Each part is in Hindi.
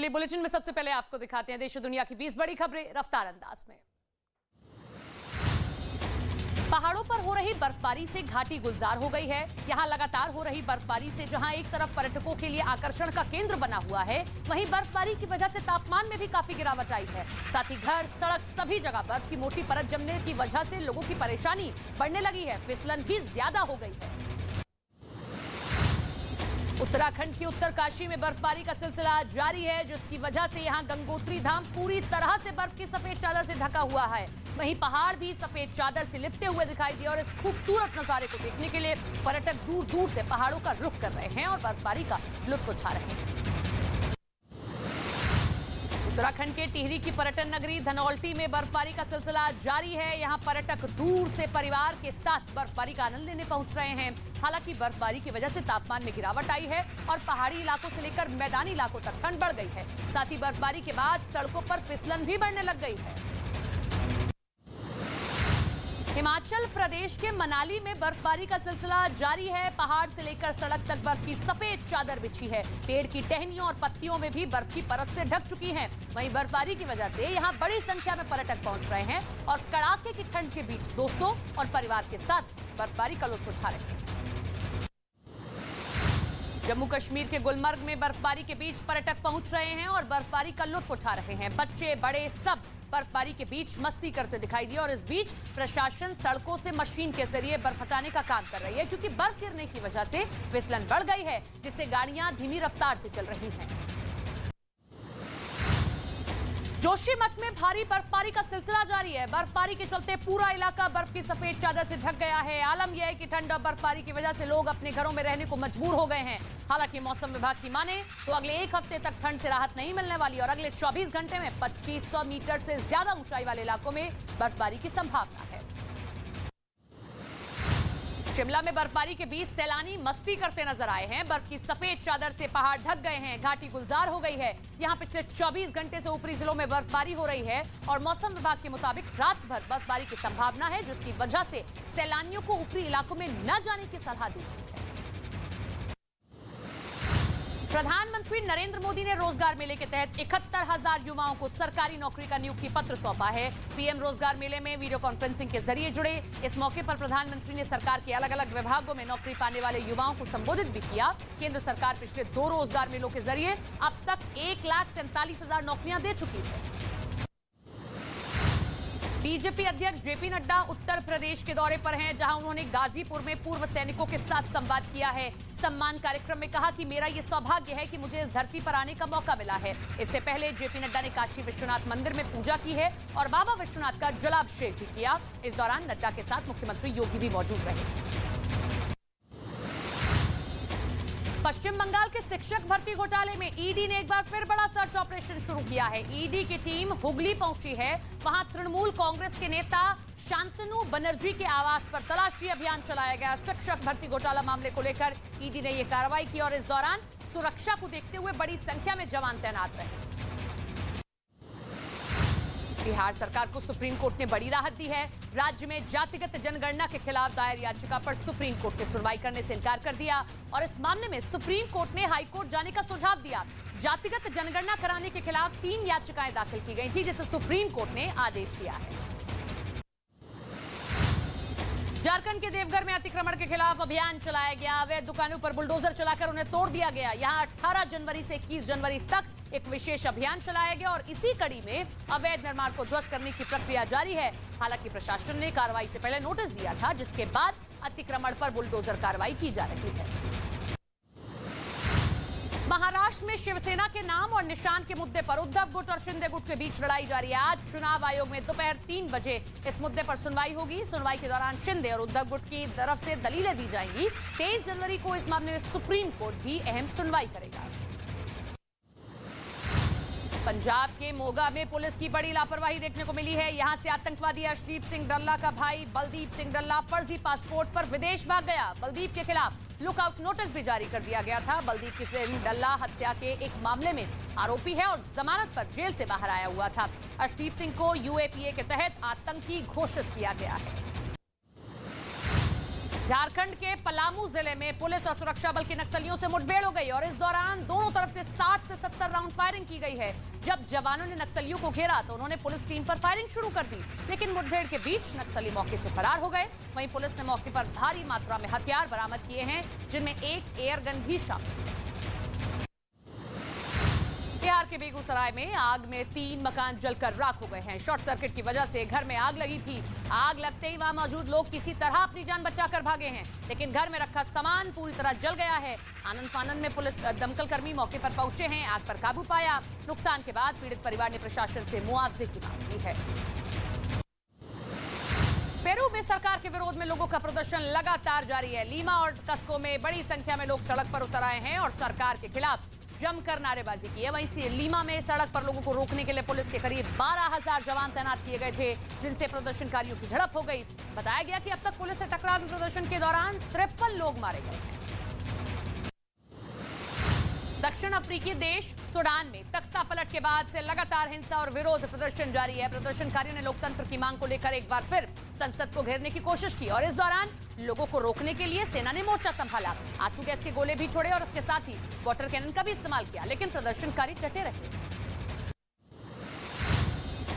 चलिए बुलेटिन में सबसे पहले आपको दिखाते हैं देश और दुनिया की 20 बड़ी खबरें रफ्तार अंदाज में। पहाड़ों पर हो रही बर्फबारी से घाटी गुलजार हो गई है। यहां लगातार हो रही बर्फबारी से जहां एक तरफ पर्यटकों के लिए आकर्षण का केंद्र बना हुआ है, वहीं बर्फबारी की वजह से तापमान में भी काफी गिरावट आई है। साथ ही घर, सड़क सभी जगह बर्फ की मोटी परत जमने की वजह से लोगों की परेशानी बढ़ने लगी है। फिसलन भी ज्यादा हो गई है। उत्तराखंड की उत्तरकाशी में बर्फबारी का सिलसिला जारी है, जिसकी वजह से यहां गंगोत्री धाम पूरी तरह से बर्फ की सफेद चादर से ढका हुआ है। वहीं पहाड़ भी सफेद चादर से लिपटे हुए दिखाई दिए और इस खूबसूरत नजारे को देखने के लिए पर्यटक दूर दूर से पहाड़ों का रुख कर रहे हैं और बर्फबारी का लुत्फ उठा रहे हैं। उत्तराखंड के टिहरी की पर्यटन नगरी धनौल्टी में बर्फबारी का सिलसिला जारी है। यहां पर्यटक दूर से परिवार के साथ बर्फबारी का आनंद लेने पहुंच रहे हैं। हालांकि बर्फबारी की वजह से तापमान में गिरावट आई है और पहाड़ी इलाकों से लेकर मैदानी इलाकों तक ठंड बढ़ गई है। साथ ही बर्फबारी के बाद सड़कों पर फिसलन भी बढ़ने लग गई है। हिमाचल प्रदेश के मनाली में बर्फबारी का सिलसिला जारी है। पहाड़ से लेकर सड़क तक बर्फ की सफेद चादर बिछी है। पेड़ की टहनियों और पत्तियों में भी बर्फ की परत से ढक चुकी हैं। वहीं बर्फबारी की वजह से यहां बड़ी संख्या में पर्यटक पहुंच रहे हैं और कड़ाके की ठंड के बीच दोस्तों और परिवार के साथ बर्फबारी का लुत्फ उठा रहे हैं। जम्मू कश्मीर के गुलमर्ग में बर्फबारी के बीच पर्यटक पहुंच रहे हैं और बर्फबारी का लुत्फ उठा रहे हैं। बच्चे बड़े सब बर्फबारी के बीच मस्ती करते दिखाई दिए और इस बीच प्रशासन सड़कों से मशीन के जरिए बर्फ हटाने का काम कर रही है, क्योंकि बर्फ गिरने की वजह से फिसलन बढ़ गई है, जिससे गाड़ियां धीमी रफ्तार से चल रही हैं। जोशीमठ में भारी बर्फबारी का सिलसिला जारी है। बर्फबारी के चलते पूरा इलाका बर्फ की सफेद चादर से ढक गया है। आलम यह है कि ठंड और बर्फबारी की वजह से लोग अपने घरों में रहने को मजबूर हो गए हैं। हालांकि मौसम विभाग की माने तो अगले एक हफ्ते तक ठंड से राहत नहीं मिलने वाली और अगले 24 घंटे में 2500 मीटर से ज्यादा ऊंचाई वाले इलाकों में बर्फबारी की संभावना है। शिमला में बर्फबारी के बीच सैलानी मस्ती करते नजर आए हैं। बर्फ की सफेद चादर से पहाड़ ढक गए हैं। घाटी गुलजार हो गई है। यहां पिछले 24 घंटे से ऊपरी जिलों में बर्फबारी हो रही है और मौसम विभाग के मुताबिक रात भर बर्फबारी की संभावना है, जिसकी वजह से सैलानियों को ऊपरी इलाकों में न जाने की सलाह दी है। प्रधानमंत्री नरेंद्र मोदी ने रोजगार मेले के तहत 71,000 युवाओं को सरकारी नौकरी का नियुक्ति पत्र सौंपा है। पीएम रोजगार मेले में वीडियो कॉन्फ्रेंसिंग के जरिए जुड़े। इस मौके पर प्रधानमंत्री ने सरकार के अलग अलग विभागों में नौकरी पाने वाले युवाओं को संबोधित भी किया। केंद्र सरकार पिछले 2 रोजगार मेलों के जरिए अब तक 1,47,000 नौकरियां दे चुकी है। बीजेपी अध्यक्ष जेपी नड्डा उत्तर प्रदेश के दौरे पर हैं, जहां उन्होंने गाजीपुर में पूर्व सैनिकों के साथ संवाद किया है। सम्मान कार्यक्रम में कहा कि मेरा ये सौभाग्य है कि मुझे इस धरती पर आने का मौका मिला है। इससे पहले जेपी नड्डा ने काशी विश्वनाथ मंदिर में पूजा की है और बाबा विश्वनाथ का जलाभिषेक भी किया। इस दौरान नड्डा के साथ मुख्यमंत्री योगी भी मौजूद रहे। पश्चिम बंगाल के शिक्षक भर्ती घोटाले में ईडी ने एक बार फिर बड़ा सर्च ऑपरेशन शुरू किया है। ईडी की टीम हुगली पहुंची है। वहां तृणमूल कांग्रेस के नेता शांतनु बनर्जी के आवास पर तलाशी अभियान चलाया गया। शिक्षक भर्ती घोटाला मामले को लेकर ईडी ने यह कार्रवाई की और इस दौरान सुरक्षा को देखते हुए बड़ी संख्या में जवान तैनात रहे। बिहार सरकार को सुप्रीम कोर्ट ने बड़ी राहत दी है। राज्य में जातिगत जनगणना के खिलाफ दायर याचिका पर सुप्रीम कोर्ट ने सुनवाई करने से इनकार कर दिया और इस मामले में सुप्रीम कोर्ट ने हाई कोर्ट जाने का सुझाव दिया। जातिगत जनगणना कराने के खिलाफ 3 याचिकाएं दाखिल की गई थी, जिसे सुप्रीम कोर्ट ने आदेश दिया है। झारखंड के देवघर में अतिक्रमण के खिलाफ अभियान चलाया गया। अवैध दुकानों पर बुलडोजर चलाकर उन्हें तोड़ दिया गया। यहां 18 जनवरी से 21 जनवरी तक एक विशेष अभियान चलाया गया और इसी कड़ी में अवैध निर्माण को ध्वस्त करने की प्रक्रिया जारी है। हालांकि प्रशासन ने कार्रवाई से पहले नोटिस दिया था, जिसके बाद अतिक्रमण पर बुलडोजर कार्रवाई की जा रही है। महाराष्ट्र में शिवसेना के नाम और निशान के मुद्दे पर उद्धव गुट और शिंदे गुट के बीच लड़ाई जारी है। आज चुनाव आयोग में दोपहर 3 बजे इस मुद्दे पर सुनवाई होगी। सुनवाई के दौरान शिंदे और उद्धव गुट की तरफ से दलीलें दी जाएंगी। 23 जनवरी को इस मामले में सुप्रीम कोर्ट भी अहम सुनवाई करेगा। पंजाब के मोगा में पुलिस की बड़ी लापरवाही देखने को मिली है। यहां से आतंकवादी अर्शदीप सिंह डल्ला का भाई बलदीप सिंह डल्ला फर्जी पासपोर्ट पर विदेश भाग गया। बलदीप के खिलाफ लुकआउट नोटिस भी जारी कर दिया गया था। बलदीप सिंह डल्ला हत्या के एक मामले में आरोपी है और जमानत पर जेल से बाहर आया हुआ था। अर्शदीप सिंह को यूएपीए के तहत आतंकी घोषित किया गया है। झारखंड के पलामू जिले में पुलिस और सुरक्षा बल के नक्सलियों से मुठभेड़ हो गई और इस दौरान दोनों तरफ से 60 से 70 राउंड फायरिंग की गई है। जब जवानों ने नक्सलियों को घेरा तो उन्होंने पुलिस टीम पर फायरिंग शुरू कर दी, लेकिन मुठभेड़ के बीच नक्सली मौके से फरार हो गए। वहीं पुलिस ने मौके पर भारी मात्रा में हथियार बरामद किए हैं, जिनमें एक एयरगन भी शामिल है। बिहार के बेगूसराय में आग में 3 मकान जलकर राख हो गए हैं। शॉर्ट सर्किट की वजह से घर में आग लगी थी। आग लगते ही वहां मौजूद लोग किसी तरह अपनी जान बचाकर भागे हैं, लेकिन घर में रखा सामान पूरी तरह जल गया है। आनंद फानंद में पुलिस दमकल कर्मी मौके पर पहुंचे हैं, आग पर काबू पाया। नुकसान के बाद पीड़ित परिवार ने प्रशासन से मुआवजे की मांग की है। पेरू में सरकार के विरोध में लोगों का प्रदर्शन लगातार जारी है। लीमा और कस्को में बड़ी संख्या में लोग सड़क पर उतर आए हैं और सरकार के खिलाफ जमकर नारेबाजी की है। वहीं लीमा में सड़क पर लोगों को रोकने के लिए पुलिस के करीब 12,000 जवान तैनात किए गए थे, जिनसे प्रदर्शनकारियों की झड़प हो गई। बताया गया कि अब तक पुलिस से टकराव में प्रदर्शन के दौरान 53 लोग मारे गए हैं। दक्षिण अफ्रीकी देश सूडान में तख्ता पलट के बाद से लगातार हिंसा और विरोध प्रदर्शन जारी है। प्रदर्शनकारियों ने लोकतंत्र की मांग को लेकर एक बार फिर संसद को घेरने की कोशिश की और इस दौरान लोगों को रोकने के लिए सेना ने मोर्चा संभाला। आंसू गैस के गोले भी छोड़े और उसके साथ ही वाटर कैनन का भी इस्तेमाल किया, लेकिन प्रदर्शनकारी डटे रहे।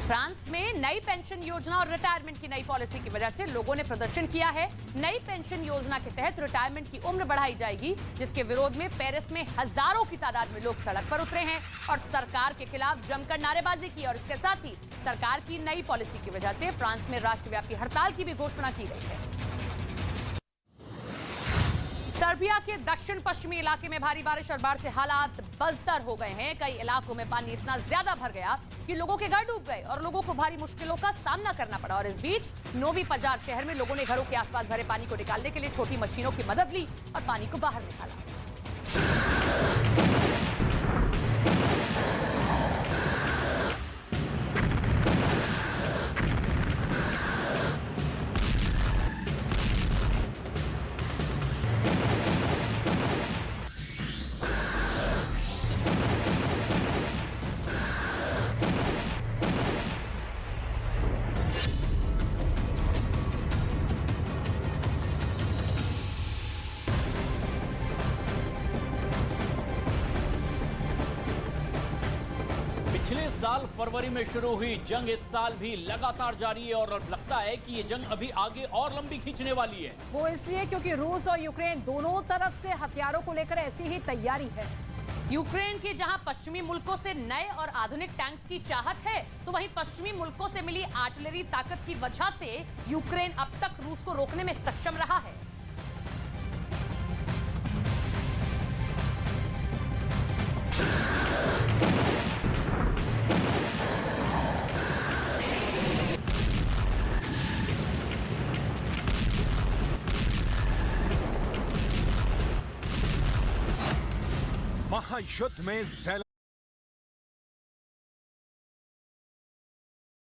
फ्रांस में नई पेंशन योजना और रिटायरमेंट की नई पॉलिसी की वजह से लोगों ने प्रदर्शन किया है। नई पेंशन योजना के तहत रिटायरमेंट की उम्र बढ़ाई जाएगी, जिसके विरोध में पेरिस में हजारों की तादाद में लोग सड़क पर उतरे हैं और सरकार के खिलाफ जमकर नारेबाजी की। और इसके साथ ही सरकार की नई पॉलिसी की वजह से फ्रांस में राष्ट्रव्यापी हड़ताल की भी घोषणा की गई है। सर्बिया के दक्षिण पश्चिमी इलाके में भारी बारिश और बाढ़ से हालात बदतर हो गए हैं। कई इलाकों में पानी इतना ज्यादा भर गया कि लोगों के घर डूब गए और लोगों को भारी मुश्किलों का सामना करना पड़ा। और इस बीच नोवी पजार शहर में लोगों ने घरों के आसपास भरे पानी को निकालने के लिए छोटी मशीनों की मदद ली और पानी को बाहर निकाला। पिछले साल फरवरी में शुरू हुई जंग इस साल भी लगातार जारी है और लगता है कि ये जंग अभी आगे और लंबी खींचने वाली है। वो इसलिए क्योंकि रूस और यूक्रेन दोनों तरफ से हथियारों को लेकर ऐसी ही तैयारी है। यूक्रेन के जहां पश्चिमी मुल्कों से नए और आधुनिक टैंक्स की चाहत है, तो वहीं पश्चिमी मुल्कों से मिली आर्टिलरी ताकत की वजह से यूक्रेन अब तक रूस को रोकने में सक्षम रहा है। महायुद्ध में